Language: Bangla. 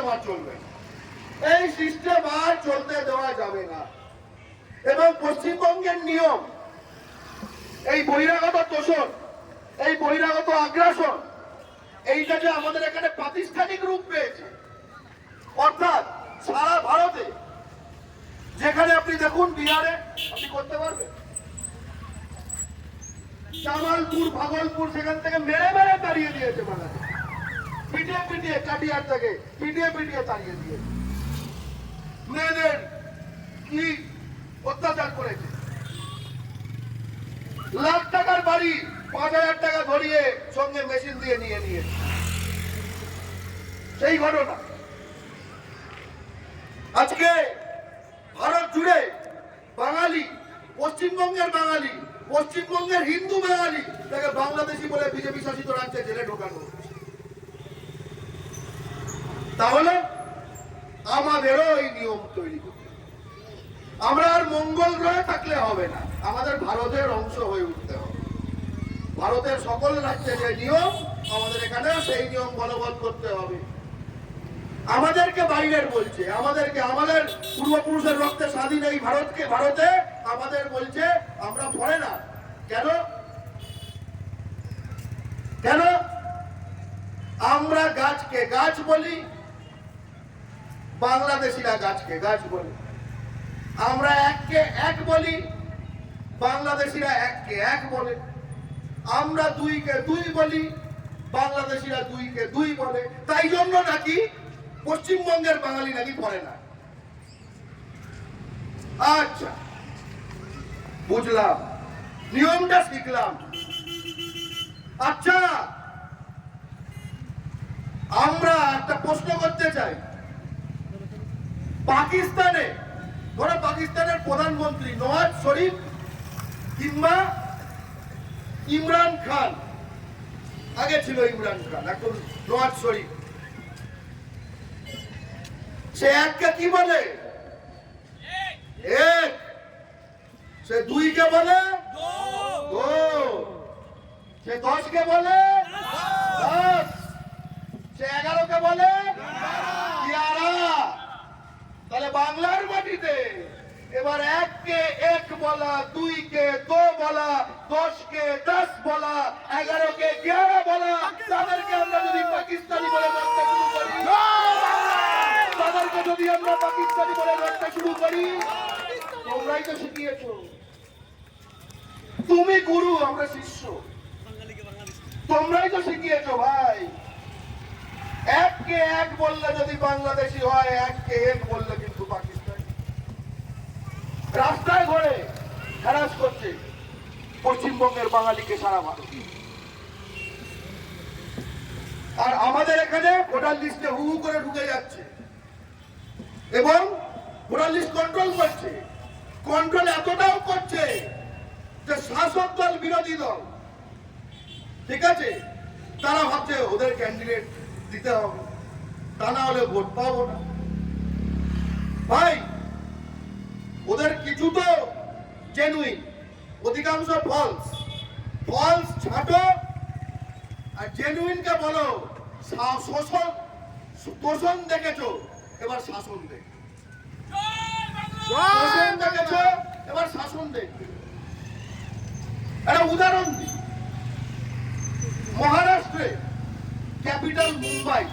সিস্টেম আর চলবে না। এই সিস্টেম আর চলতে দেওয়া যাবে না। এবং পশ্চিমবঙ্গের নিয়ম, এই বহিরাগত তোষণ, এই বহিরাগত আগ্রাসন, এইটা যে আমাদের এখানে প্রাতিষ্ঠানিক রূপ পেয়েছে, অর্থাৎ সারা ভারতে যেখানে আপনি দেখুন, বিহারে আপনি করতে পারবেন, জামালপুর, ভাগলপুর, সেখান থেকে মেরে মেরে তাড়িয়ে দিয়েছে বাংলাদেশ, পিটিয়ে পিটিয়ে, কাটিয়ার থেকে পিটিয়ে পিটিয়ে তাড়িয়ে দিয়েছে। মেয়েদের কি অত্যাচার করেছে, লাখ টাকার বাড়ি 5,000 টাকা ধরিয়ে সঙ্গে মেশিন দিয়ে নিয়ে নিয়েছে। সেই ঘটনা আজকে ভারত জুড়ে বাঙালি, পশ্চিমবঙ্গের বাঙালি, পশ্চিমবঙ্গের হিন্দু বাঙালি তাকে বাংলাদেশি বলে বিজেপি শাসিত রাজ্যে জেলে ঢোকানো হচ্ছে। তাহলে আমাদেরও এই নিয়ম তৈরি করতে, আমরা আর মঙ্গল গ্রহে থাকলে হবে না, আমাদের ভারতের অংশ হয়ে উঠতে হবে। ভারতের সকল রাজ্যে যে নিয়ম, আমাদের এখানেও সেই নিয়ম বলবৎ করতে হবে। আমাদেরকে বাইরের বলছে, আমাদেরকে, আমাদের পূর্বপুরুষের রক্তে স্বাধীন এই ভারতে আমাদের বলছে আমরা ফরেনার। কেন? কেন? আমরা গাছকে গাছ বলি, বাংলাদেশিরা গাছকে গাছ বলি। আমরা এককে এক বলি, বাংলাদেশিরা এককে এক বলে। আমরা দুইকে দুই বলি, বাংলাদেশিরা দুইকে দুই বলে। তাই জন্য নাকি পশ্চিমবঙ্গের বাঙালি নাকি ফরেনার। আচ্ছা, বুঝলাম, নিয়মটা শিখলাম। আচ্ছা, আমরা একটা প্রশ্ন করতে চাই। পাকিস্তানে, ধরো পাকিস্তানের প্রধানমন্ত্রী নওয়াজ শরীফ কিংবা ইমরান খান, আগে ছিল ইমরান খান, এখন নওয়াজ শরীফ, সে এককে কি বলে? এক। সে দুইকে বলে দো। সে 10কে বলে 10। সে 11কে বলে 11। তাহলে বাংলার মাটিতে এবার এককে এক বলা, দুইকে দো বলা, 10কে 10 বলা, 11কে 11 বলা, তাদেরকে আমরা যদি পাকিস্তানি বলে ডাকতে শুরু করি, তাদেরকে যদি আমরা পাকিস্তানি বলে ডাকতে শুরু করি, তোমরাই তো শিখিয়েছো। তুমি গুরু, আমরা শিষ্য, তোমরাই তো শিখিয়েছো ভাই। এককে এক বললে যদি বাংলাদেশি হয়, এককে এক বললে কিন্তু পাকিস্তানি। রাস্তায় ঘরে হ্যারাস করছে পশ্চিমবঙ্গের বাঙালিকে সারা ভারত। আর আমাদের এখানে ভোটার লিস্টে হু হু করে ঢুকে যাচ্ছে এবং ভোটার লিস্ট কন্ট্রোল করছে। কন্ট্রোল এতটাও করছে যে শাসক দল, বিরোধী দল, ঠিক আছে, তারা ভাবছে ওদের ক্যান্ডিডেট দিতে হবে, তা না হলে ভোট পাবো না। ভাই, ওদের কিছু তো জেনুইন, অধিকাংশ ফলস। ফলস ছাটো আর জেনুইনকে বলো শোষণ, তোষণ দেখেছো, এবার শাসন দেখ। তোষণ দেখেছো, এবার শাসন দেখ। একটা উদাহরণ দিই, মহারাষ্ট্রে ক্যাপিটাল মুম্বাই,